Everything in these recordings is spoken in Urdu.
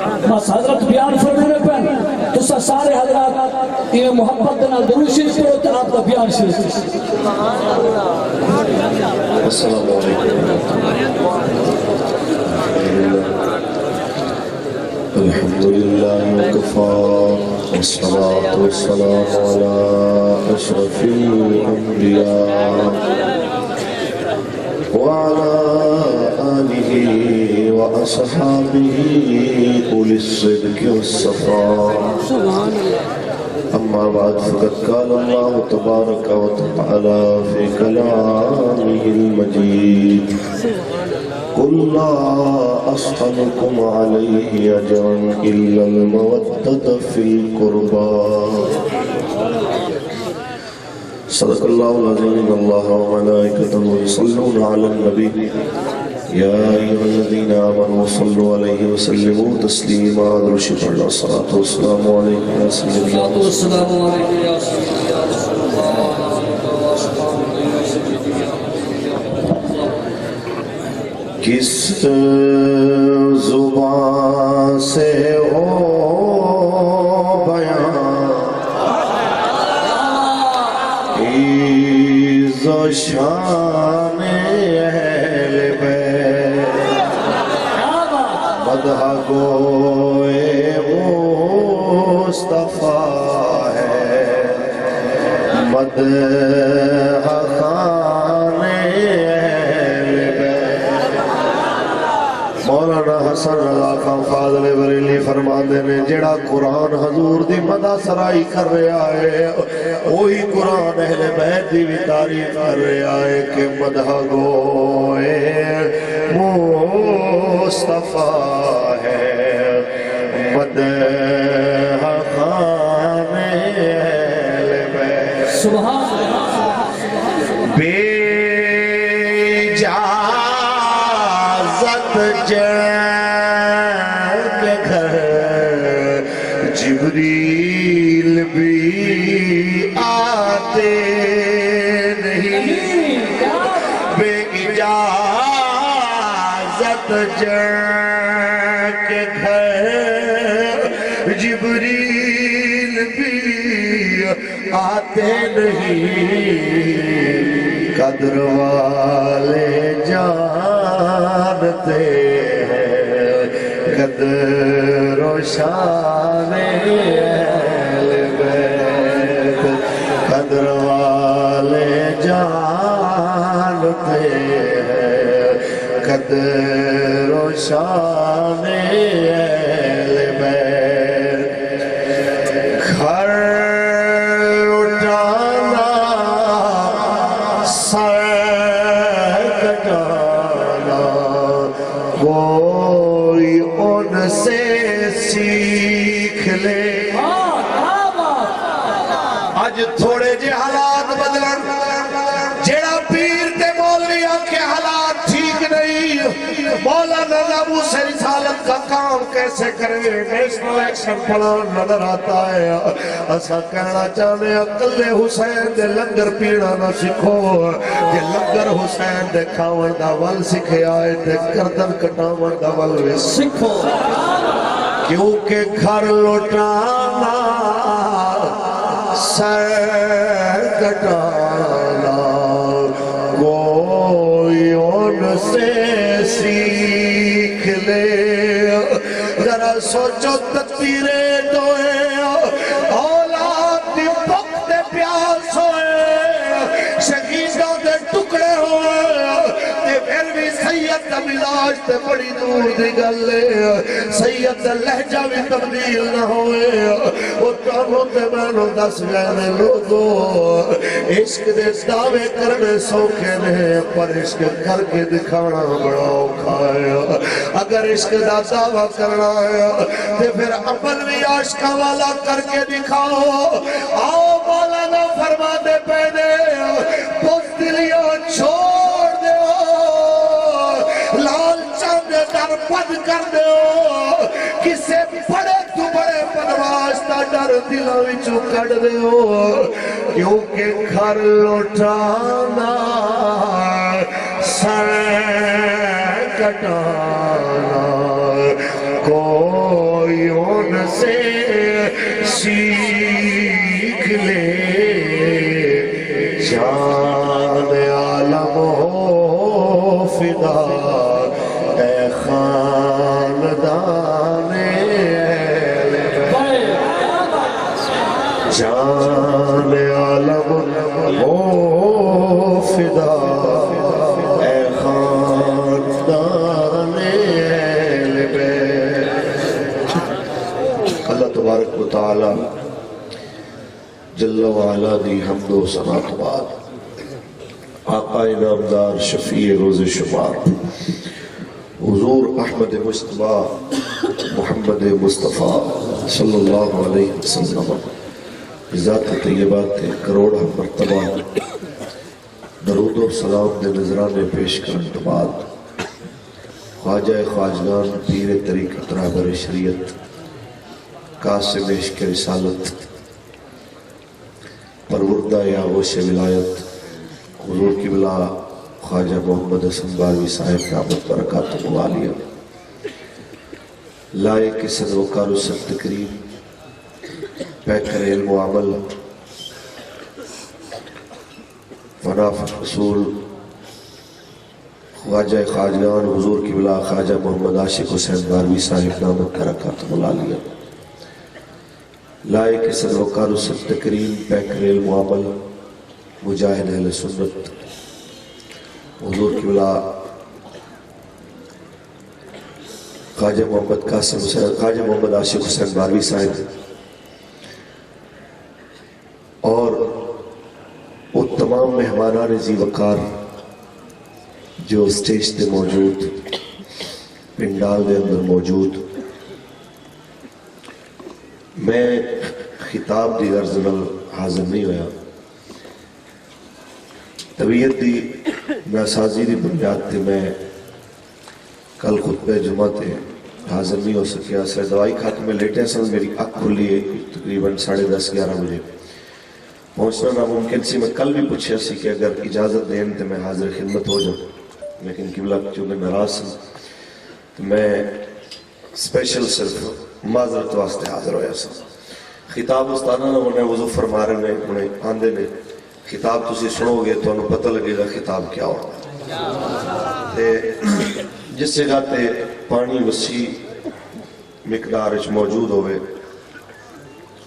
بس حضرت بیان فرمانے پہ تو سارے حضرات یہ محبت دینا درود شریف کرو تو آپ کا بیان شریف. السلام علیکم. الحمد لله وكفى والصلاة والسلام على أشرف الأنبياء وعلى آله وأصحابه أولي الصدق والصفاء. أما بعد فقد قال الله تبارك وتعالى في كلامه المجيد قل لا أسألكم عليه أجرا إلا المودة في القربى. صدق الله العظيم. الله وملائكته يصلون على النبي يا أيها الذين آمنوا صلوا عليه وسلموا تسليما. درود الله الصلاة والسلام عليك يا سيدي کس زبان سے ہو بیان عز و شان اہل بیت مدح گوئے مصطفیٰ ہے مدح خان اہل بیت. مولانا حسن رضا خان فاضل بریلی فرماتے نے جڑا قرآن حضور دی مدح سرائی کر رہا ہے وہی قرآن اہل بیت دی بھی تعریف کر رہا ہے کہ مدح گوئے مصطفیٰ ہے مدح خان اہل بیت. سبحان بے جنگ گھر جبریل بھی آتے نہیں بے اجازت جنگ گھر جبریل بھی آتے نہیں. قدر والے جانتے ہیں قدر و شان اہل بیت. قدر والے جانتے ہیں قدر و شان اہل بیت. گھر اٹھانا سر کٹانا کوئی ان سے سیکھ لے. آج تھوڑے جے حالات بدلن جیڑا پیر تے مولوی کے حالات ٹھیک نہیں مولانا ابو سے رسالت کا کام کیسے کرے نیشنل ایکشن پلان نظر آتا ہے. اسا کہنا چاہنے اقل حسین دے لنگر پیڑا نہ سکھو کہ لنگر حسین دے کھاون دا ول سکھے آئے تے گردن کٹاون دا ول سکھو کیونکہ گھر لوٹانا سر کٹانا کوئی ان سے سیکھ لے. ذرا سوچو تکبیرے دوئے اولاد دی وقت پیاس ہوئے شہیدوں دے ٹکڑے ہوئے تے پھر بھی سید کا ملاج تے بڑی دور دی گلے سید دا لہجہ بھی تبدیل نہ ہوئے. وہ تانوں تے مینوں دس گئے لوگو عشق دے دعوے کرنے سوکھے نے پر عشق کر کے دکھانا بڑا اوکھا ہے. اگر عشق دا دعویٰ کرنا ہے تے پھر عمل بھی عاشقاں والا کر کے دکھاؤ. آؤ مولانا فرما دے پہنے بزدلیاں چھوڑ دے لال چاند در پد کر دے کسے بڑے تو بڑے بدماشتا ڈر دلوں وچوں کڈ دے کیونکہ گھر لوٹانا سر کٹانا کو کوئی ان سے سیکھ لے جان عالم ہو فدا اے خاندان اہل بیت جان عالم ہو فدا اے خاندان اہل بیت اللہ تبارک و تعالی جل وعلا دی حمد و ثنا تو بعد آقا نامدار شفیع روز شمار حضور احمد مصطفیٰ محمد مصطفیٰ صلی اللہ علیہ وسلم ذات طیبات کروڑ مرتبہ درود و سلام دے نظرانے پیش کرن تو بعد خواجہ خواجگان پیر طریقت رہبر شریعت قاسم عشق رسالت پروردہ یا غوث ولایت حضور کی بلا خواجہ محمد حسن باروی صاحب رحمت برکات موالیہ لائق صدر و کار و سب تقریب پیکر علم و عمل فنافق رسول خواجہ خواجگان حضور کی بلا خواجہ محمد عاشق حسین باروی صاحب رحمت برکات موالیہ لائق صدر و کار و سب تقریب پیکر علم و عمل مجاہد اہل سنت حضور کی بلا خواجہ محمد قاسم حسین خواجہ محمد عاشق حسین باروی صاحب اور وہ تمام مہمانان ذی وقار جو سٹیج تے موجود پنڈال دے اندر موجود میں خطاب دی غرض نال حاضر نہیں ہویا طبیعت دی ناسازی دی بنیاد تے میں کل خطبہ جمعہ تے حاضر نہیں ہو سکیا سے دوائی کھاتے میں لیٹے سن میری اک کھلی ہے تقریباً 10:30-11 بجے پہنچنا ناممکن سی میں کل بھی پوچھا سی کہ اگر اجازت دیں تو میں حاضر خدمت ہو جاؤں لیکن قبلہ چونکہ ناراض ہوں تو میں اسپیشل صرف معذرت واسطے حاضر ہویا سا خطاب استادہ نے انہیں وضو فرما رہے نے انہیں آندے نے خطاب تسی سنو گے تو انہوں پتہ لگے گا خطاب کیا ہوگا جس جگہ تے پانی وسیع مقدار موجود ہوئے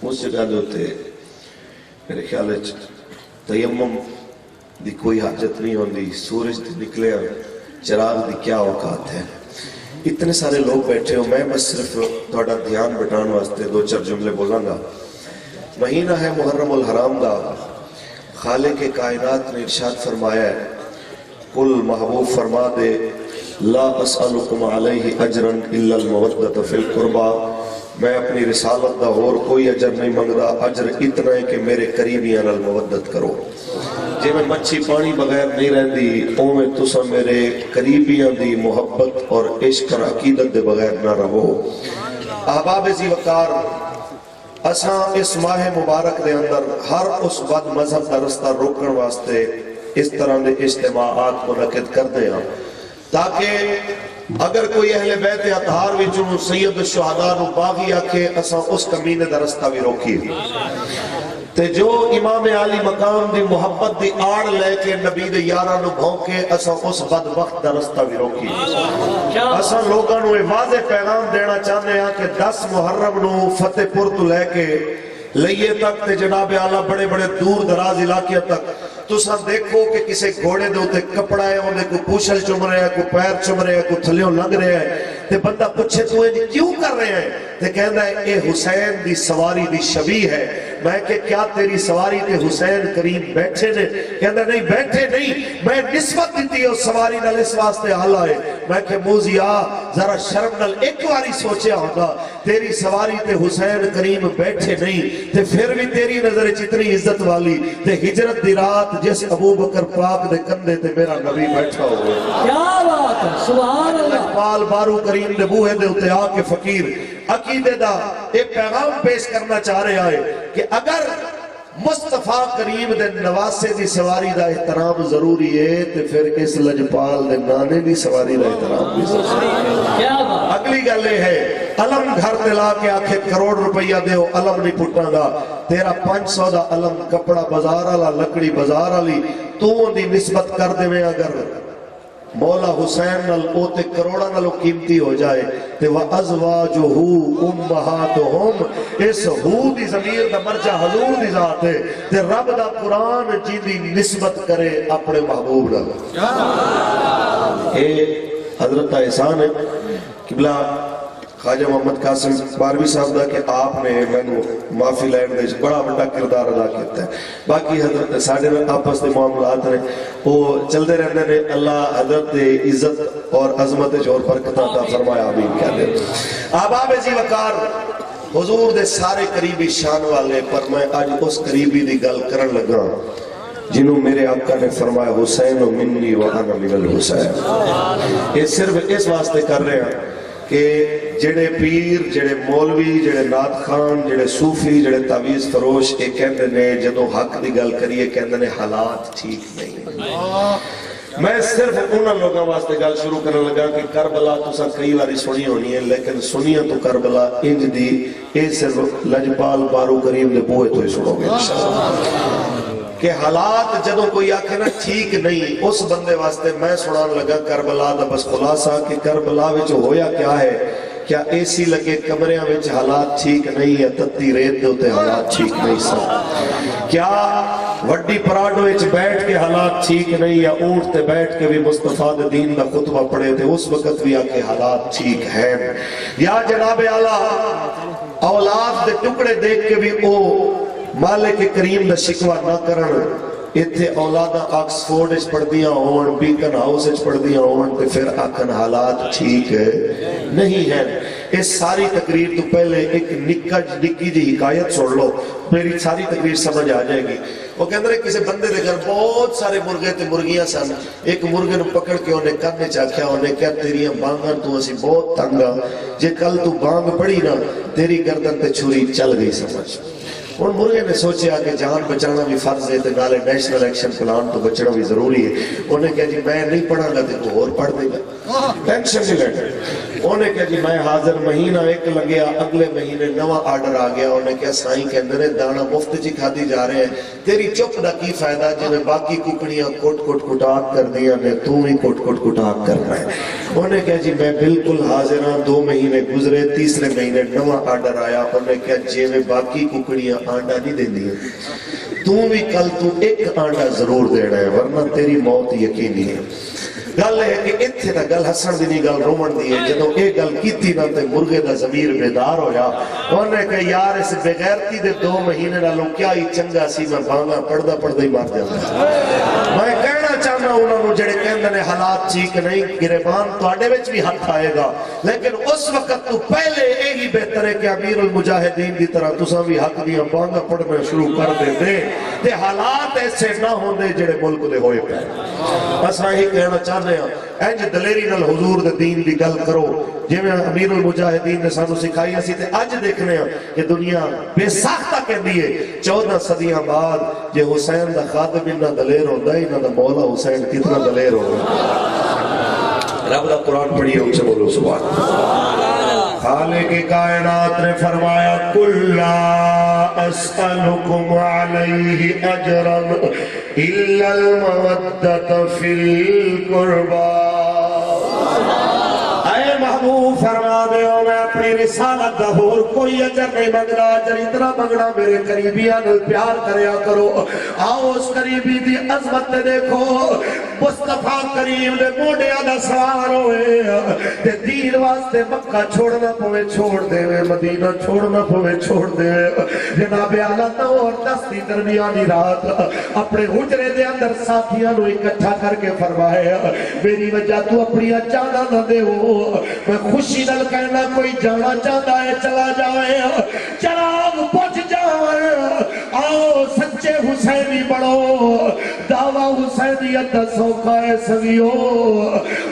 اس جگہ دے ہوتے میرے خیال ہے تیمم دی کوئی حاجت نہیں ہوندی سورج دی نکلے چراغ دی کیا اوقات ہے اتنے سارے لوگ بیٹھے ہو میں بس صرف تھوڑا دھیان بٹھان واسطے 2-4 جملے بولاں گا مہینہ ہے محرم الحرام دا خالق کائنات نے ارشاد فرمایا ہے کل محبوب فرما دے لا اسألکم علیہ اجرا الا المودۃ فی القربى میں اپنی رسالت دا اور کوئی اجر نہیں منگدا اجر اتنا ہے کہ میرے قریبیاں نال مودت کرو جے میں مچھی پانی بغیر نہیں رہندی او میں تسا میرے قریبیاں دی محبت اور عشق اور عقیدت دے بغیر نہ رہو احباب ذی وقار اساں اس ماہ مبارک دے اندر ہر اس بد مذہب دا رستہ روکن واسطے اس طرح دے اجتماعات منعقد کرتے ہیں تاکہ اگر کوئی اہل بیت اطہار وچوں سید الشہداء نو باغی آکھے اساں اس کمینے دا رستہ بھی روکی تے جو امام عالی مقام دی محبت دی آڑ لے کے نبی دے یاراں نو بھونکے اساں اس بدبخت دا رستہ بھی روکی اساں لوگاں نو واضح پیغام دینا چاہتے ہیں کہ 10 محرم نو فتح پور تو لے کے لئیے تک تے جناب اعلیٰ بڑے بڑے دور دراز علاقے تک تو سا دیکھو کہ کسے گھوڑے دے ہوتے کپڑا ہے انہیں کوئی پوشل چم رہے ہیں کوئی پیر چم رہے ہیں کوئی تھلیوں لگ رہے ہیں تے بندہ پوچھے تو انہیں کیوں کر رہے ہیں تے کہنا ہے اے حسین دی سواری دی شبیہ ہے میں کہ کیا تیری سواری تے حسین کریم بیٹھے نے کہنا نہیں بیٹھے نہیں میں نسبت دیتی ہے اس سواری نال اس واسطے حال آئے میں کہ موزیا ذرا شرم نال ایک واری سوچیا ہوگا تیری سواری تے حسین کریم بیٹھے نہیں تے پھر بھی تیری نظر جتنی عزت والی تے ہجرت دی رات جس ابو بکر پاک دے کندھے تے میرا نبی بیٹھا ہوئے کیا بات ہے سبحان اللہ اقبال بارو کریم نے بوہے دے ہوتے آ کے فقیر عقیدے دا ایک پیغام پیش کرنا چاہ رہے آئے کہ اگر مصطفیٰ کریم دے نواسے دی سواری دا احترام ضروری ہے تو پھر اس لجپال دے نانے دی سواری دا احترام بھی ضروری ہے اگلی گلے ہے علم گھر تے لا کے آکھے کروڑ روپیہ دیو علم نہیں پٹاں گا، تیرا 500 دا علم کپڑا بازار والا لکڑی بازار والی تو دی نسبت کر دے اگر مولا حسین نال او تے کروڑا نالو قیمتی ہو جائے تے وَأَزْوَاجُهُ أُمَّهَاتُهُمْ اس ہو دی ضمیر دا مرجع حضور دی ذات ہے تے رب دا قرآن جی دی نسبت کرے اپنے محبوب نال۔ اے حضرت احسان ہے قبلہ خواجہ محمد قاسم باروی صاحب دا کہ آپ نے میں معافی لین دے بڑا بڑا کردار ادا کیتا ہے، باقی حضرت ساڑھے آپس دے معاملات نے وہ چلتے رہنے نے، اللہ حضرت عزت اور عظمت اور برکت عطا فرمایا، آمین کہہ دے۔ آباب زی وقار حضور دے سارے قریبی شان والے، پر میں آج اس قریبی دی گل کرن لگا جنہوں میرے آقا نے فرمایا حسین منی وانا من الحسین۔ یہ صرف اس واسطے کر رہے ہیں کہ جڑے پیر، جڑے مولوی، جڑے نعت خان، جڑے صوفی، جڑے تعویذ فروش یہ کہندے نے جدوں حق دی گل کریے کہندے نے حالات ٹھیک نہیں۔ میں صرف انہاں لوگاں واسطے گل شروع کرنے لگا کہ کربلا تساں کئی باری سنی ہونی ہے، لیکن سنیاں تو کربلا انج دی اے صرف لجپال بارو کریم دے بوئے تو ہی سنو گے انشاءاللہ کہ حالات جدوں کوئی آکھے نا ٹھیک نہیں، اس بندے واسطے میں سنان لگا کربلا دا بس خلاصہ کہ کربلا وچ ہویا کیا ہے، کیا اے سی لگے کمریاں وچ حالات ٹھیک نہیں ہے، تتی ریت دے ہوتے حالات ٹھیک نہیں سن، کیا وڈی پراڈو وچ بیٹھ کے حالات ٹھیک نہیں ہے، اونٹ تے بیٹھ کے بھی مصطفیٰ دے دین دا خطبہ پڑھے تھے اس وقت بھی آکے حالات ٹھیک ہیں، یا جناب اعلیٰ اولاد دے ٹکڑے دیکھ کے بھی او مالک کریم دا شکوہ نہ کرن، اتھے اولادہ آکسفورڈ اچ پڑھ دیاں ہون، بیکن ہاؤس اچ پڑھ دیاں ہون تے پھر آکھن حالات ٹھیک نہیں ہے۔ اس ساری تقریر تو پہلے ایک نکی جی حکایت سن لو، میری ساری تقریر سمجھ آ جائے گی۔ وہ کہندے ہیں کسی بندے دے گھر بہت سارے مرغے تے مرغیاں سن، ایک مرغے نو پکڑ کے انہیں کرنے چاکھیا، انہیں کہا تیریاں بانگاں تو اسی بہت تنگا، جے کل تو بانگ پڑی نا تیری گردن تے چھری چل گئی سمجھ۔ اور مرغے نے سوچیا کہ جان بچانا بھی فرض ہے، نالے نیشنل ایکشن پلان تو بچنا بھی ضروری ہے۔ انہیں کہا جی میں نہیں پڑھا گا تو اور پڑھ دے گا، ٹینشن نہیں لینا۔ انہیں کہا جی میں حاضر، مہینہ ایک لگیا، اگلے مہینے نواں آرڈر آ گیا۔ انہیں کہا سائیں کہندے نے دانا مفت جی کھادی جا رہے ہیں، تیری چپ دا کی فائدہ جنہیں باقی ککڑیاں کوٹ کوٹ کٹاک کر دیا نے تو ہی کوٹ کوٹ کٹاک کر رہا ہے۔ انہیں کہا جی میں بالکل حاضر ہاں۔ 2 مہینے گزرے، تیسرے مہینے نواں آرڈر آیا۔ انہیں کہا جی میں باقی ککڑیاں آنڈا نہیں دیں دیا، تو بھی کل تو ایک آنڈا ضرور دینا ہے ورنہ تیری موت یقینی ہے۔ گل ہے کہ اتھے دا گل حسن دی نہیں گل رومن دی ہے، جدوں اے گل کیتی نہ تے مرغے دا ضمیر بیدار ہویا، انہیں کہ یار اس بغیرتی دے 2 مہینے نالوں کیا ہی چنگا سی، میں بانگا پڑھدا پڑھدا ہی مار جاتا۔ میں کہنا چاہنا انہوں نے جڑے کہندے نے حالات ٹھیک نہیں، گریبان تواڈے وچ بھی ہاتھ آئے گا، لیکن اس وقت تو پہلے یہی بہتر ہے کہ امیر المجاہدین دی طرح تساں بھی حق دیاں بانگا پڑھنا شروع کر دے تے حالات ایسے نہ ہوندے جڑے ملک دے ہوئے پے۔ اساں ہی کہنا چاہتے ہیں انج دلیری نال حضور دے دین دی گل کرو جویں امیر المجاہدین نے سانو سکھائی اسی تے اج دیکھنے ہیں کہ دنیا بے ساختہ کہندی ہے 14 صدیاں بعد جے حسین دا خادم انہاں دلیر ہوندا ہے، انہاں دا مولا حسین کتنا دلیر ہوگا۔ رب دا قرآن پڑھیے ان سے بولو سبحان اللہ۔ خالق کائنات نے فرمایا قُلْ لَا أَسْأَلُكُمْ عَلَيْهِ أَجْرًا إِلَّا الْمَوَدَّةَ فِي الْقُرْبَى۔ اے محبوب فرما دے ہو میں اپنی رسالت دا اور کوئی اجر نہیں منگنا، اجر اتنا منگنا میرے قریبیاں نال پیار کریا کرو۔ آؤ اس قریبی دی عظمت دیکھو، مصطفیٰ کریم دے موڈیاں دا سوار ہوئے تے دین واسطے مکہ چھوڑنا پوے چھوڑ دے، مدینہ چھوڑنا پوے چھوڑ دے۔ جناب اعلیٰ 9 اور 10 دی درمیانی رات اپنے حجرے دے اندر ساتھیاں نو اکٹھا کر کے فرمایا میری وجہ تو اپنی جانا نہ دے ہو، میں خوشی نال کہنا کوئی جانا چاہتا ہے چلا جائے، چراغ بجھ جائے۔ آؤ سچے حسینی بڑھو، دعویٰ حسینیت دا سوکھا ہے سویو،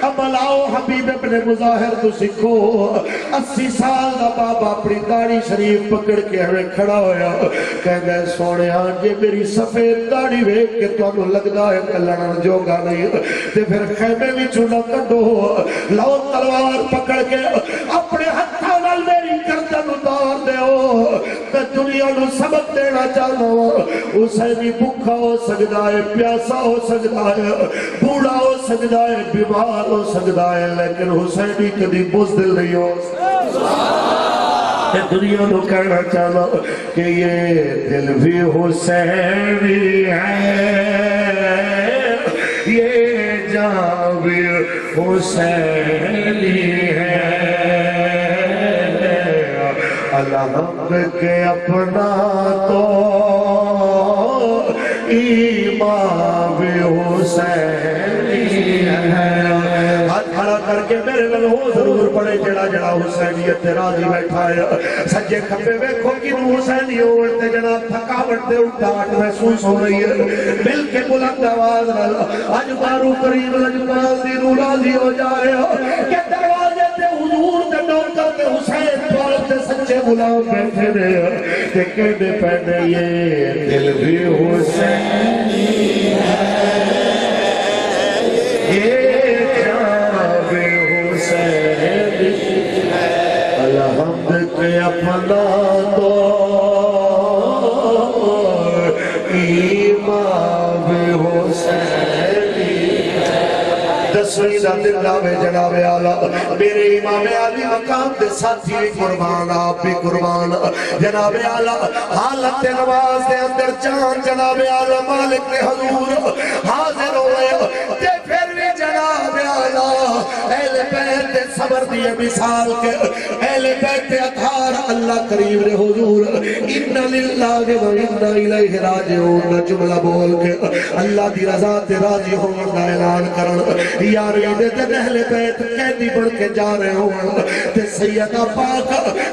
عمل آؤ حبیب ابن مظاہر تو سکھو۔ 80 سال دا بابا اپنی داڑھی شریف پکڑ کے ہمیں کھڑا ہویا، کہہ گئے سونے آنجے میری سفید داڑھی ویک کے تو انہوں لگدا ہے کہ لڑن جوگا نہیں، تے پھر خیمے بھی چونہ کڈو، لاؤ تلوار پکڑ کے اپنے ہتھاں نال گردن اتار دیو میں دنیا نو سبق دینا چاہتا ہوں حسینی بھوکا ہو سکتا ہے پیاسا ہو سکتا ہے بوڑھا ہو سکتا ہے بیمار ہو سکتا ہے لیکن حسینی کبھی بزدل نہیں ہو دنیا نو کہنا چاہتا کہ یہ دل بھی حسینی ہے یہ جان بھی حسینی ہے الحمد کے اپنا تو ایمان بھی حسینی ہے ہاتھ کھڑا کر کے میرے لگ ہو ضرور پڑے جڑا جڑا حسینیت راضی بیٹھا ہے سجے کھپے ویکھو کہ حسینی ہوتے جناب تھکاوٹ تے اٹھاٹ محسوس ہو رہی ہے مل کے بلند آواز نال اج بارو کریم لجپال دی نور راضی ہو جا رہے ہو کہ دروازے تے حضور تے نوکر تے حسین پال تے سچے غلام بیٹھے نے تے کہنے پہنے یہ دل بھی حسینی ہے یہ الحمد کے اپنا تو ایمان بھی حسینی دسویں دا دل لاوے جناب اعلیٰ میرے امام علی مقام دے ساتھی قربان آپ بھی قربان جناب اعلیٰ حالت نماز دے اندر جان جناب اعلیٰ مالک نے حضور حاضر ہوئے تے پھر بھی جناب اعلیٰ اہل بیت صبر دیئے مثال کے اہل بیت اطہار اللہ کریم نے حضور ان للہ و انا الیہ راجعون جملہ بول کے اللہ دی رضا تے راضی ہونا اعلان کرن یار عیدے تے اہل بیت قیدی بڑھ کے جا رہے ہوں تے سیدہ پاک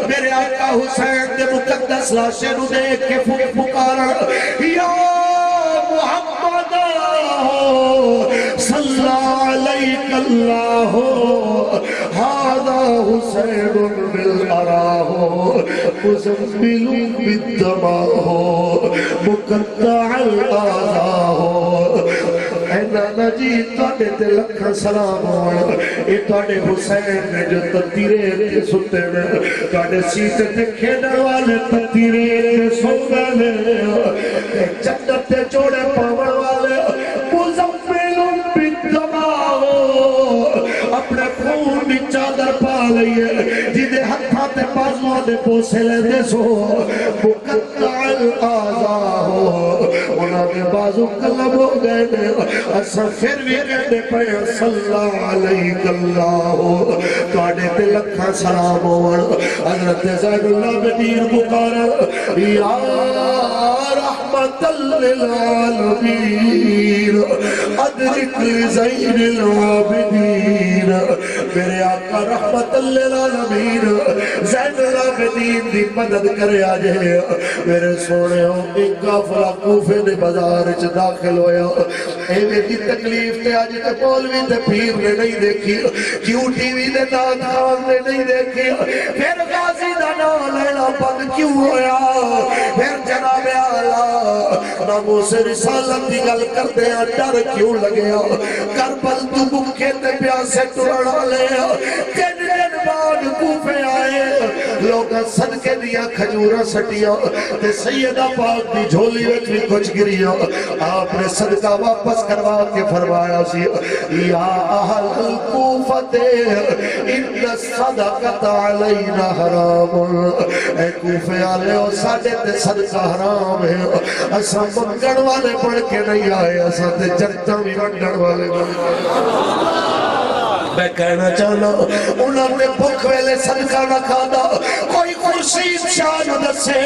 میرے آقا حسین تے مقدس لاشے نو دیکھ کے پکارن یا محمد صلی علیک اللہ هذا حسین بالعراہ مزمل بالدماہ مقطع الاعضاہ اے نانا جی تواڈے تے لکھاں سلام ہون اے تواڈے حسین نے جو تتیرے تے ستے نے تواڈے سیٹ تے کھیڈن والے تتیرے تے سوتے نے جنت تے جوڑے پاون والے مزمل بالدماہ اپنے خون بھی چادر پا لئیے جدے ہتھاں تے بازوان دے پوسے لے دے سو مقطع الاعضاء انہاں دے بازو قلب ہو گئے نے اسا پھر بھی کہنے پہ صلی علیک اللہ تواڈے تے لکھاں سلام ہون حضرت زین العابدین پکارن یا رحمت للعالمین ادرک زین العابدین میرے آقا رحمت للعالمین زین العابدین دی مدد کرے آجے میرے سونے ہوں ایک قافلہ کوفے دے بازار چ داخل ہویا اے میری تکلیف تے آج تے مولوی تے پیر نے نہیں دیکھی کیوں ٹی وی دے نات خان نے نہیں دیکھی پھر غازی دا نام لینا بند کیوں ہویا پھر جناب اعلیٰ ناموس رسالت دی گل کرتے ہیں ڈر کیوں لگے کربل تو بکھے تے پیاسے ٹرڑا لے تین دن بعد کوفے آئے لوگ صدقے دیا کھجورہ سٹیا تے سیدہ پاک دی جھولی وچ بھی کچھ گریا آپ نے صدقہ واپس کروا کے فرمایا سی یا اہل الکوفت ان الصدقۃ علینا حرام اے کوفے والے او ساڈے تے صدقہ حرام ہے اساں منگن والے بن کے نہیں آئے اساں تے جنتاں بھی ونڈن والے بن کے میں کہنا چاہنا انہوں نے بھوک ویلے صدقہ نہ کھانا کوئی خورشید شاہ نہ دسے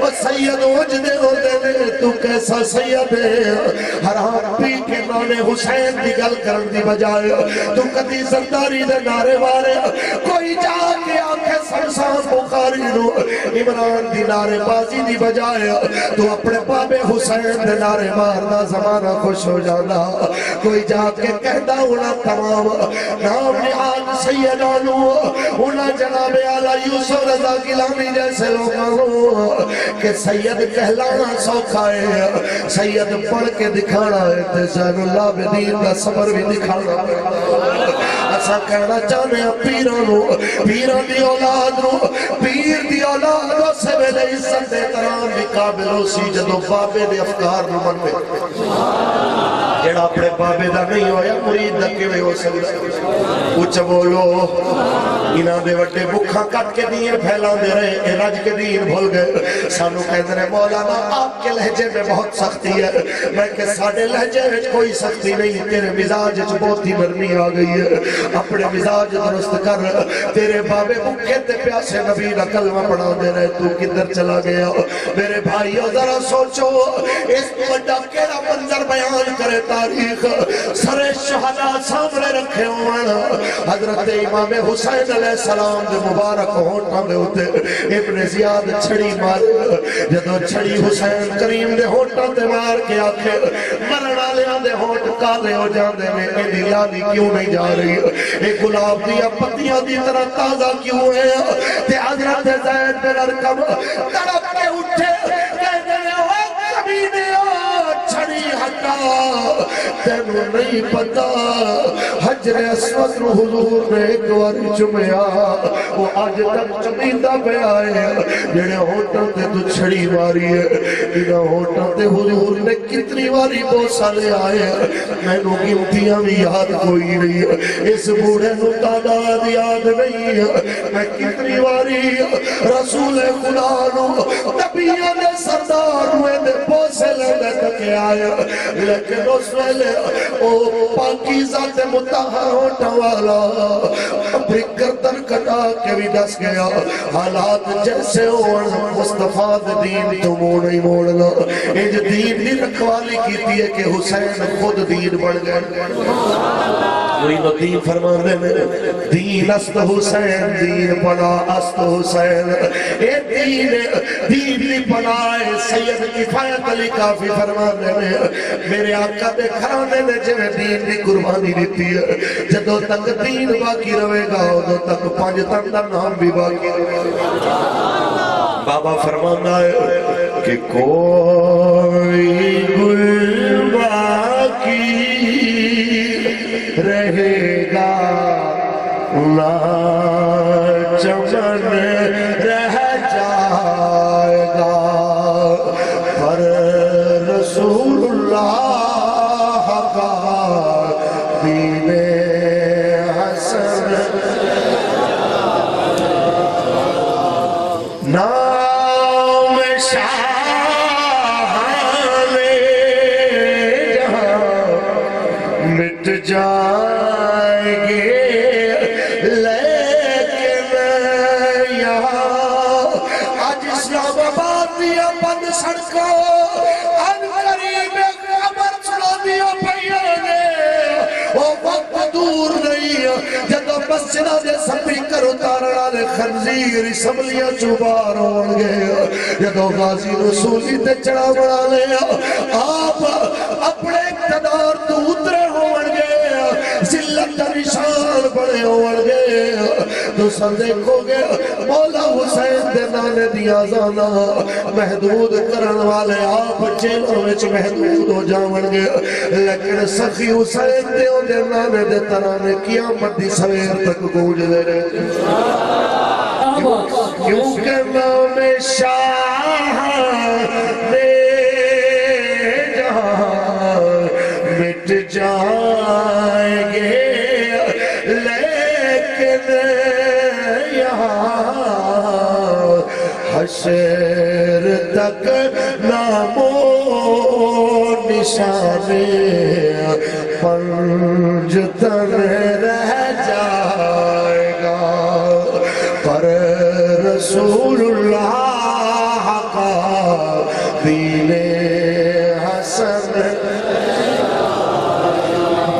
وہ سید وجدے ہوتے نے تو کیسا سید ہے حرام پی کے نانے حسین دی گل کرن دی بجائے تو کدی زرداری دے نعرے والے کوئی جا کے آنکھیں سرسان بخاری نو عمران دی نعرے بازی دی بجائے تو اپنے بابے حسین دے نعرے مارنا زمانہ خوش ہو جانا کوئی جا کے کہنا ہونا تمام نام نہاد سیدانو انہا جناب اعلیٰ یوسف رضا گیلانی جیسے لوگوں کہ سید کہلانا سوکھا ہے سید پڑھ کے دکھانا ہے تے زین اللہ بدین کا صبر بھی دکھانا ہے ایسا کہنا چاہنے ہیں پیرانو پیران دی اولاد نو پیر دی اولاد اسے ویلے عزت احترام دی قابل ہو سی جدوں بابے دے افکار نو منوے جڑا اپنے بابے دا نہیں ہویا مرید دا کیویں ہو سکدا اچ بولو انہاں دے وڈے بکھاں کٹ کے دین پھیلاندے رہے اے رج کے دین بھول گئے سانو کہندے نے مولانا آپ کے لہجے میں بہت سختی ہے میں کہ ساڈے لہجے وچ کوئی سختی نہیں تیرے مزاج وچ بہت ہی نرمی آ گئی ہے اپنے مزاج درست کر تیرے بابے بھوکے تے پیاسے نبی دا کلمہ پڑھاندے رہے تو کدھر چلا گیا میرے بھائیو ذرا سوچو اس بڑا کیڑا منظر بیان کرے تاریخ سر شہداء سامنے رکھے ہون حضرت امام حسین علیہ السلام دے مبارک ہونٹاں دے اوتے ابن زیاد چھڑی مار جدوں چھڑی حسین کریم دے ہونٹاں تے مار کے آکھے مرن والیاں دے ہونٹ کالے ہو جاندے نے ایندی یادی کیوں نہیں جا رہی اے گلاب دی پتیاں دی طرح تازہ کیوں ہے تے حضرت زید بن ارقم تڑپ کے اٹھے کہتے ہیں او کمینے چھڑی ہٹا تینو نہیں پتا حجر اسود رو حضور نے ایک واری چمیا وہ آج تک چمیندہ پہ آئے جڑے ہوٹل تے تو چھڑی ماری ہے انہا ہوٹل تے حضور نے کتنی واری بوسا لے آئے میں نو گنتیاں بھی یاد کوئی نہیں ہے اس بوڑھے نو تعداد یاد نہیں ہے میں کتنی واری رسول خدا نو نبیوں نے سردار ہوئے دے بوسے لے کے آیا لیکن اس ویلے او پاکیزہ تے متحر ہوتا والا اپنی گردن کٹا کے بھی دس گیا حالات جیسے ہوڑ مصطفیٰ دین تو موڑ ہی موڑنا انج دین دی رکھوالی کی تیئے کہ حسین خود دین بڑھ گئے مرید دین فرمان دے میں دین است حسین دین پنا است حسین اے دین دی پنائے سید کفایت علی کافی فرمان دے میں میرے آقا دے کھرانے نے جویں دین دی قربانی دیتی ہے جدو تک دین باقی رہے گا ادو تک پانچ تن دا نام بھی باقی رہے گا بابا فرمانا ہے کہ کوئی گل باقی رہے گا نہ چمن رہ جائے گا پر رسول اللہ کا دین حسن نام شاہان جہاں مٹ جائیں گے لیکن یہاں آج اسلام آباد دیا بند سڑکوں ان قریب خبر سنا دیا پیانے وہ وقت دور نہیں جدو مسجدہ دے سپیکر اتارنا لے خنزیر اسمبلیاں چوبار ہون گے جدو غازی رسولی تے چڑھا بڑھا لے آپ اپنے اقتدار تو اترے ہون گے ذلت نشان بڑے ہون گے تو سن دیکھو گے مولا حسین دے نانے دیا زانا محدود کرن والے آپ جیلوں میں محدود ہو جاون گے لیکن سخی حسین دے نانے دے ترانے قیامت دی سویر تک گونج دے رہے کیونکہ نام شاہ دے جہاں مٹ جائیں گے لیکن یہاں حشر تک نام و نشانے پنجتن رہ جائے گا پر رسول اللہ کا دین حسن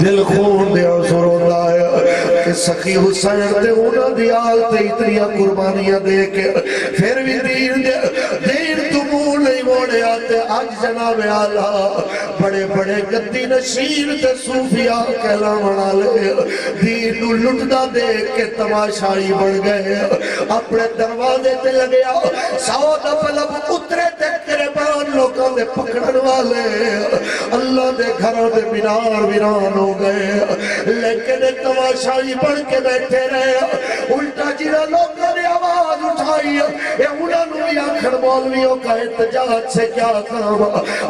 دل خون دیا سروندہ ہے کہ سخی حسین دے انہاں دیال تے اتنیا قربانیاں دے کے پھر بھی دین تمہوں نہیں موڑے آتے آج جناب آلہ بڑے بڑے گدی نشیر تے صوفیاء کہلا منا لے دین لٹدا دیکھ کے تماشائی بڑھ گئے اپنے دروازے تے لگیا سعود پلب اترے تے قربان لوگوں دے پکڑن والے اللہ دے گھروں دے مینار ویران ہو گئے لیکن تماشائی بڑھ کے بیٹھے رہے الٹا جنہاں لوگوں نے آواز اٹھائی گئی اے انہاں نوں بھی آکھن مولویوں کا احتجاج سے کیا کام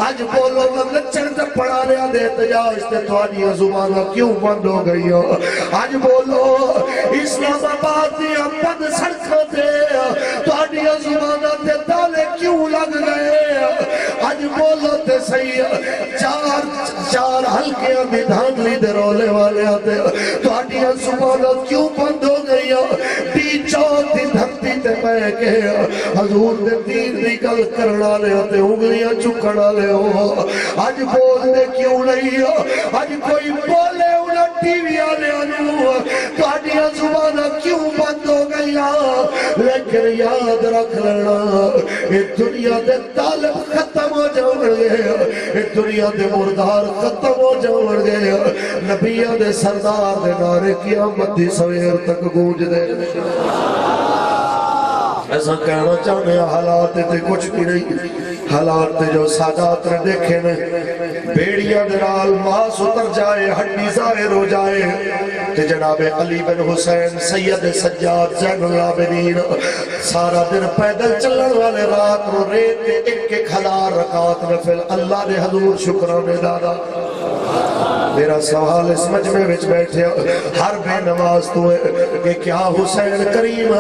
اج بولو نچن تے پڑھا رہا دے احتجاج تے تھوڑی زباناں کیوں بند ہو گئی اج بولو اسلام آباد دی بند سڑکاں تے تھوڑی زباناں تے تالے کیوں لگ گئے اج بولو تے صحیح چار ہلکیاں دی دھاندلی دے رولے والے آتے تھوڑی زباناں کیوں بند ہو گئی ٹی چوک دی دھرتی تے پہ کے حضور دے دین دی گل کرنا لے ہوتے انگلیاں چکنا لے ہو آج بول دے کیوں نہیں آج کوئی بولے انہاں ٹی وی آلے آنو تو آڈیاں زبانہ کیوں بند ہو گیا لیکن یاد رکھ لینا یہ دنیا دے طالب ختم ہو جاؤں گے یہ دنیا دے مردار ختم ہو جاؤں گے نبیہ دے سردار دے نارے قیامت دی سویر تک گونج دے ایسا کہنا چاہنے حالات تے کچھ بھی نہیں حالات تے جو سادات نے دیکھے نے بیڑیاں درال ماس اتر جائے ہڈی ظاہر ہو جائے تے جناب علی بن حسین سید سجاد زین العابدین سارا دن پیدل چلن والے رات رو ریت ایک ایک ہزار رکعت نفل اللہ دے حضور شکرانے دادا میرا سوال اس مجمع وچ بیٹھے ہر بے نماز تو ہے کہ کیا حسین کریم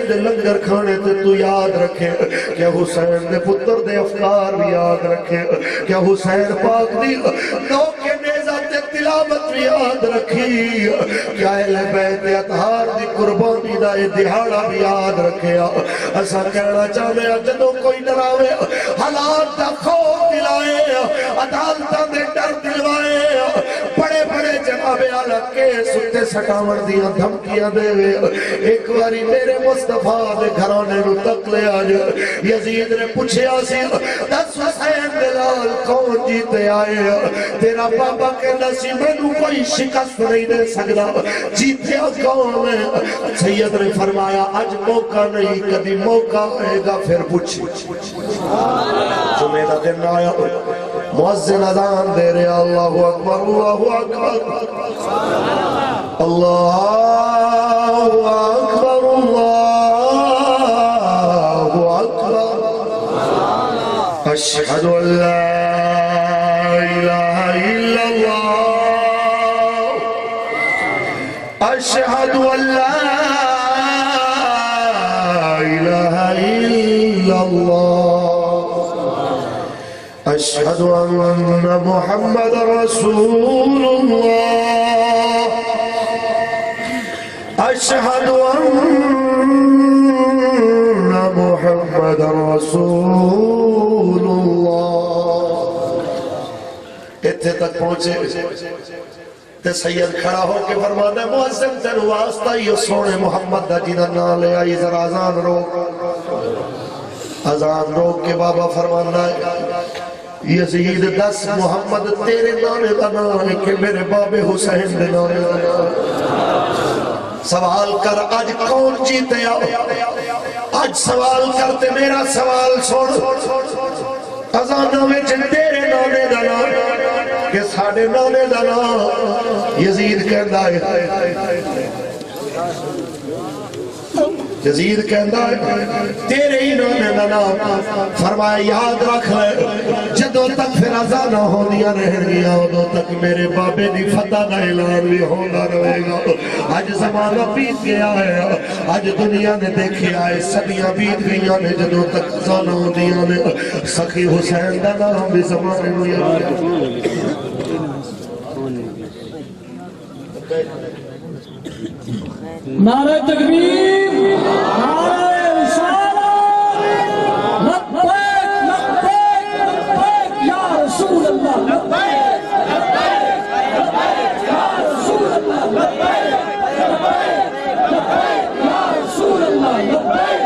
دے لنگر کھانے تے تو یاد رکھے کیا حسین دے پتر دے افکار بھی یاد رکھے کیا حسین پاک دی نو کے نیزہ تے تلاوت بھی یاد رکھی کیا اہل بیت اطہار دی قربانی دا دہاڑا بھی یاد رکھے ایسا کہنا چاہے جدوں کوئی ڈراوے حالات دا خوف دلائے عدالتاں دے ڈر دلوائے بڑے بڑے جناب اعلیٰ کے ستے سٹاور دیا دھمکیاں دے ایک باری میرے مصطفیٰ دے گھرانے نو تک لے آج یزید نے پوچھے آسی 10 حسین دلال کون جیتے آئے تیرا بابا کہنا سی میں نو کوئی شکست نہیں دے سکتا جیتے کون ہے سید نے فرمایا آج موقع نہیں کبھی موقع آئے گا پھر پوچھی جمعہ دا دن آیا مؤذن اذان دے رہے اللہ اکبر اللہ اکبر اللہ اکبر اللہ اکبر اشہد ان لا الہ الا اللہ اشہد ان لا الہ الا اللہ أشهد أن محمد رسول الله أشهد أن محمد رسول الله اتھے تک پہنچے تے سید کھڑا ہو کے فرمانا مؤذن تیرے واسطہ یہ سونے محمد دا جنہ نہ لے آئی ذرا اذان روک کے بابا فرمانا ہے یزید 10 محمد تیرے نانے دا نام ہے کہ میرے باب حسین دے نانے دا نام سوال کر آج کون جیتے آج سوال کرتے میرا سوال سن ازانہ میں جن تیرے نانے دا نام کہ ساڑے نانے دا نام یزید کہندہ ہے یزید کہندہ ہے تیرے ہی نانے دا نام فرمایا یاد رکھ لے جدو تک پھر ازانہ ہو دیا رہ گیا ادو تک میرے بابے دی فتح دا اعلان بھی ہونا رہے گا آج زمانہ بیت گیا ہے آج دنیا نے دیکھے آئے صدیاں بیت گیا نے جدو تک ازانہ ہو دیا نے سخی حسین دا نام بھی زمانے میں نعرہ تکبیر نعرہ رسالت لبیک لبیک لبیک یا رسول اللہ لبیک لبیک لبیک یا رسول اللہ لبیک لبیک لبیک یا رسول اللہ لبیک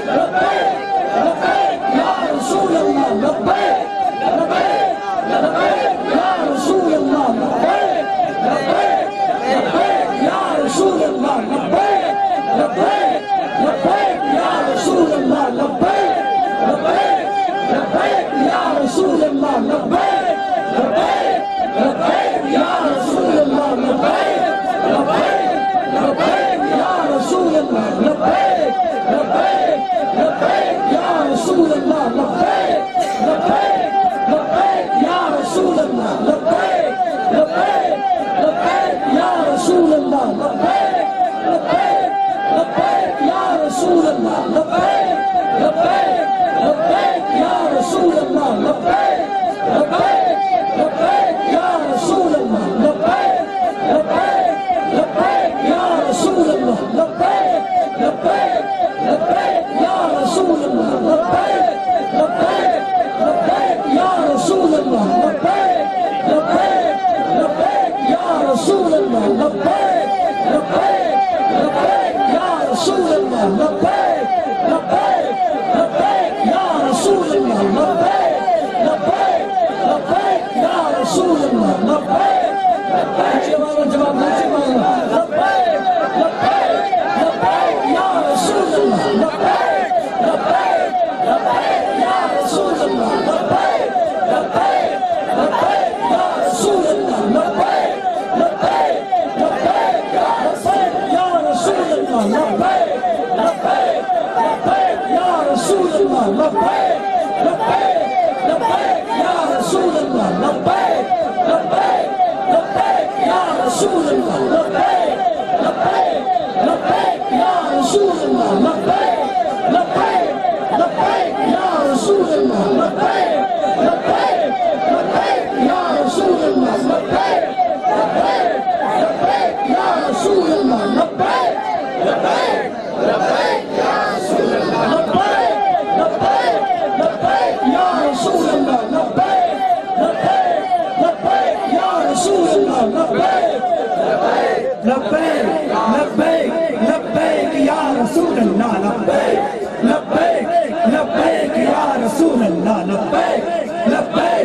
لبیک لبیک یا رسول اللہ لبیک لبیک لبیک یا رسول اللہ لبیک لبیک لبیک یا رسول اللہ لبیک لبیک لبیک اللہ لبیک لبیک لبیک یا رسول اللہ لبیک لبیک لبیک یا رسول اللہ لبیک لبیک لبیک یا رسول اللہ لبیک لبیک لبیک یا رسول اللہ لبیک لبیک لبیک یا رسول اللہ لبیک لبیک لبیک یا رسول اللہ لبیک لبیک لبیک یا رسول اللہ لبیک لبیک لبیک یا رسول اللہ لبیک لبیک لبیک یا رسول اللہ لبیک لبیک جواب نیچے مانگو لبیک لبیک لبیک یا رسول اللہ لبیک لبیک لبیک یا رسول اللہ لبیک لبیک لبیک یا رسول اللہ لبیک لبیک لبیک یا رسول اللہ لبیک لبیک لبیک یا رسول اللہ لبیک لبیک لبیک یا رسول اللہ لبیک لبیک لبیک یا رسول اللہ لبیک لبیک لبیک یا رسول اللہ لبیک لبیک لبیک یا رسول اللہ لبیک لبیک لبیک یا رسول اللہ لبیک لبیک لبیک یا رسول اللہ لبیک لبیک لبیک یا رسول اللہ لبیک لبیک لبیک یا رسول اللہ لبیک لبیک لبیک یا رسول اللہ لبیک لبیک لبیک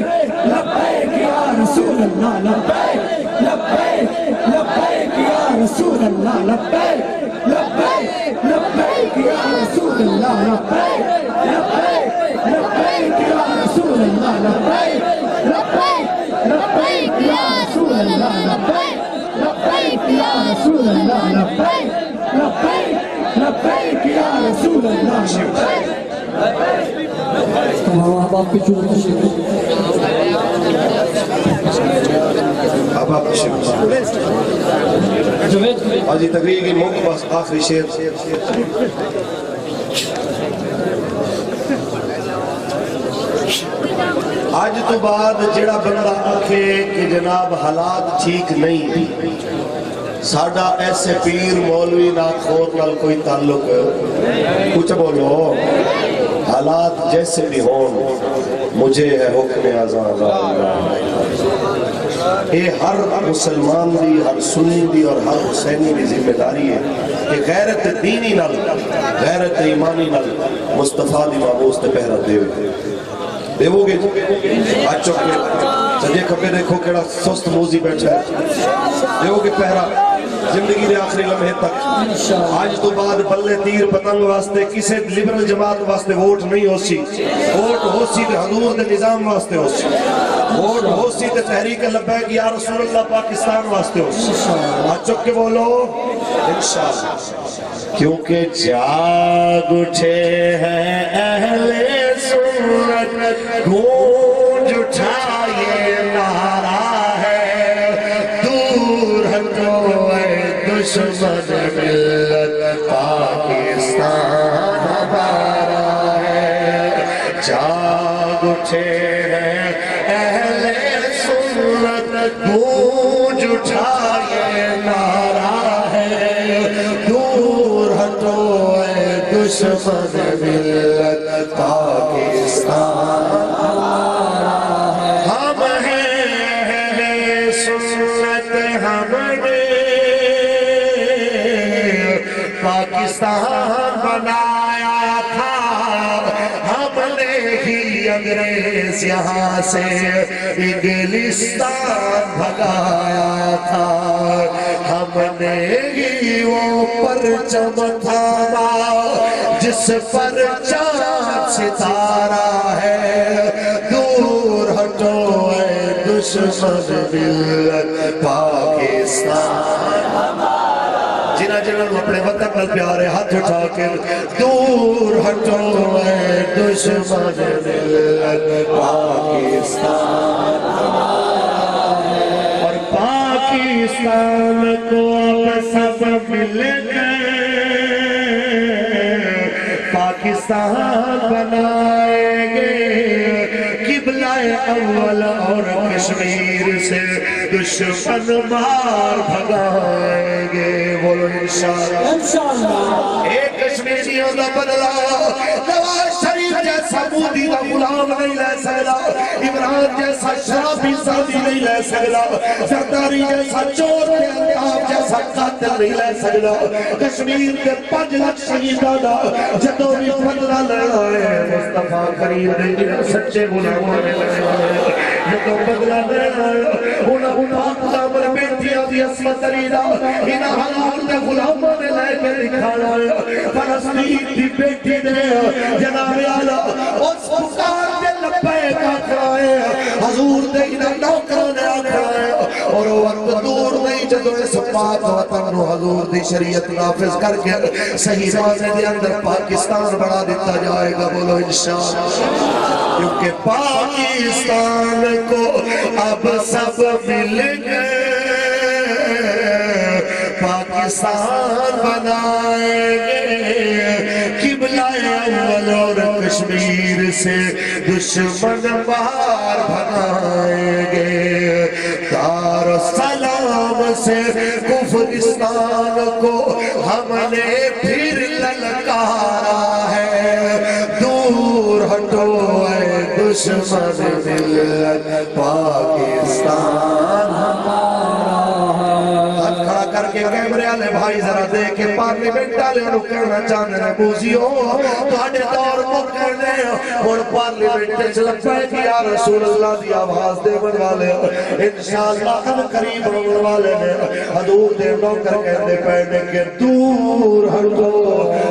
لبیک یا رسول اللہ لبیک لبیک لبیک یا رسول اللہ لبیک لبیک لبیک یا رسول اللہ لبیک لبیک لبیک یا رسول اللہ لبیک لبیک لبیک یا رسول اللہ لبیک لبیک لبیک یا رسول اللہ لبیک لبیک لبیک یا رسول اللہ لبیک لبیک یا رسول اللہ لبیک لبیک لبیک یا رسول اللہ لبیک تمہارا احباب کی چوٹ تشریف اب آپ تشریف آج تقریر کی موقع بس آخری شعر آج تو بعد جڑا بندہ آکھے کہ جناب حالات ٹھیک نہیں ساڑھا ایسے پیر مولوی ناخور نال کوئی تعلق کچھ بولو حالات جیسے بھی ہون مجھے ہے حکم اذان یہ ہر مسلمان دی ہر سنی دی اور ہر حسینی دی ذمہ داری ہے کہ غیرت دینی نال غیرت ایمانی نال مصطفیٰ دی محبوس تے پہرہ دیو گے آج چکے سجے کھپے دیکھو کیڑا سست موزی بیٹھا ہے دیو گے پہرہ زندگی دے آخری لمحے تک آج تو بعد بلے تیر پتنگ واسطے کسے لیبرل جماعت واسطے ووٹ نہیں ہو سی ووٹ ہو سی دے حضور دے نظام واسطے ہو سی ووٹ ہو سی دے تحریک لبیک یا رسول اللہ پاکستان واسطے ہو سی آج چکے بولو انشاءاللہ کیونکہ جاگ اٹھے ہیں اہل سنت گونج اٹھائے نعرہ ہے دور ہٹو دشمن ملت پاکستان ہمارا ہے جاگ اٹھے ہیں اہل سنت گونج اٹھائے نعرہ ہے دور ہٹو اے دشمن ملت پاکستان ہمارا ہے ہم ہیں سنت ہم پاکستان بنایا تھا ہم نے ہی انگریز یہاں سے انگلستان بھگایا تھا ہم نے ہی وہ پرچم تھاما جس پر چاند ستارہ ہے دور ہٹو اے دشمن ملت پاکستان جنہ جنہ اپنے وطن پر پیارے ہاتھ اٹھا کر دور ہٹو اے دشمن ملت پاکستان اور پاکستان کو اب سب مل کر پاکستان بنائیں گے قبلہ اول اور کشمیر سے دشمن مار بھگائیں گے بولو انشاءاللہ ایک کشمیریوں دا بدلا نواز شریف جیسا مودی دا غلام نہیں لے سکتا عمران جیسا شرابی سادی نہیں لے سکتا زرداری جیسا چور کے انتاب جیسا قاتل نہیں لے سکتا کشمیر کے 5 لاکھ شہیدہ دا جدوں بھی بدلا لینا ہے مصطفیٰ کریم نے سچے غلاموں نے لینا ہے جدوں بدلا لینا ہے انہوں پاک دامن بیٹیاں دی عصمت علیدہ انہاں حلال دے غلاموں نے لے کے دکھانا ہے فلسطین دی بیٹی نے جناب اعلیٰ اس پکار دے لبے کا کھڑائے حضور دے انہاں نوکروں نے آکھڑائے اور وقت دور نہیں جدو اس پاک وطن نو حضور دی شریعت نافذ کر کے صحیح معنی دے اندر پاکستان بڑھا دیتا جائے گا بولو انشاءاللہ کیونکہ پاکستان کو اب سب مل گئے پاکستان بنائیں گے قبلہ اول اور کشمیر سے دشمن باہر بھگائیں گے دار السلام سے کفرستان کو ہم نے پھر للکارا ہے دور ہٹو اے دشمن ملت پاکستان ہمارا ہاتھ کھڑا کر کے کیمرے والے بھائی ذرا دے کے پارلیمنٹ والے انہوں کہنا چاہتے ہیں بوزیو تھوڑے دور کو کرنے اور پارلیمنٹ چلتا ہے کہ یا رسول اللہ دی آواز دے بن والے انشاءاللہ ہم قریب رون والے نے حضور دے نوکر کہنے پہنے کے دور ہٹو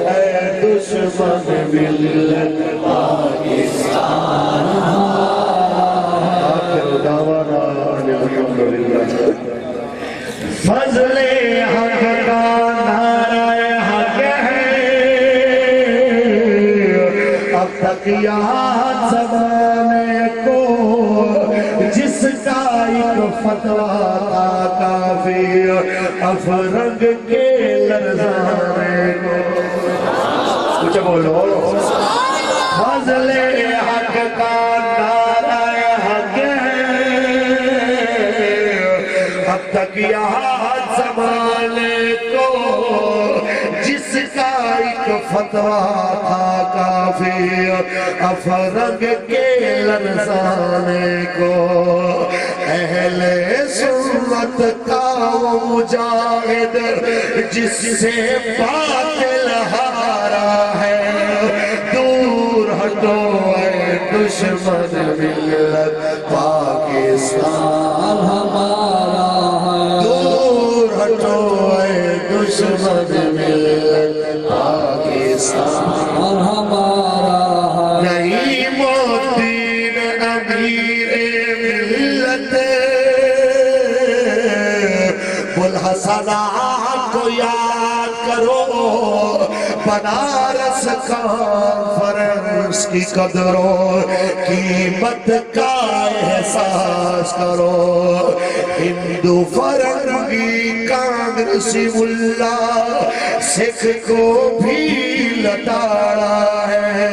اے دشمن ملت پاکستان آخر دعوانا الحمدللہ فضل حق کا نعرہ حق ہے اب تک یاد زمانے کو جس کا ایک فتویٰ تھا کافی افرنگ کے لرزانے کو کچھ بولو فضل حق کا نعرہ حق ہے اب تک یاد زمانے کو جس کا ایک فتویٰ تھا کافی افرنگ کے لرزانے کو اہل سنت کا وہ مجاہد جس سے باطل ہارا ہے دور ہٹو اے دشمن ملت پاکستان ہمارا ہے دور ہٹو اے دشمن ملت پاکستان ہمارا ہے نعیم الدین امیر ملت بلحسن کو یاد کرو بنارس کانفرنس کی قدر و قیمت کا احساس کرو ہندو فرنگی کانگریسی ملا سکھ کو بھی لٹاڑا ہے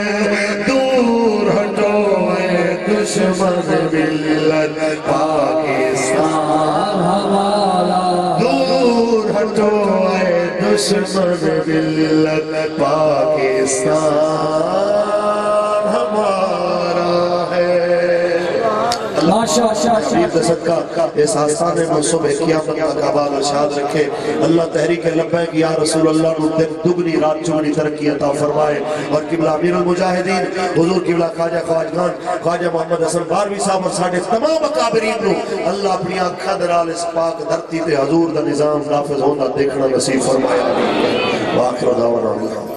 دور ہٹو اے دشمن ملت پاکستان ہمارا دور ہٹو اے دشمن ملت پاکستان ہمارا ہے شریف صدقہ اس آستانے میں صبح قیامت کا بعد ارشاد رکھے اللہ تحریک لبیک یا رسول اللہ نو دن دگنی رات چگنی ترقی عطا فرمائے اور قبلہ امیر المجاہدین حضور قبلہ خواجہ خواجگان خواجہ محمد حسن باروی صاحب اور ساڑھے تمام اکابرین نو اللہ اپنی آنکھا درال اس پاک دھرتی تے حضور دا نظام نافذ ہونا دیکھنا نصیب فرمائے وآخر دعوانا اللہ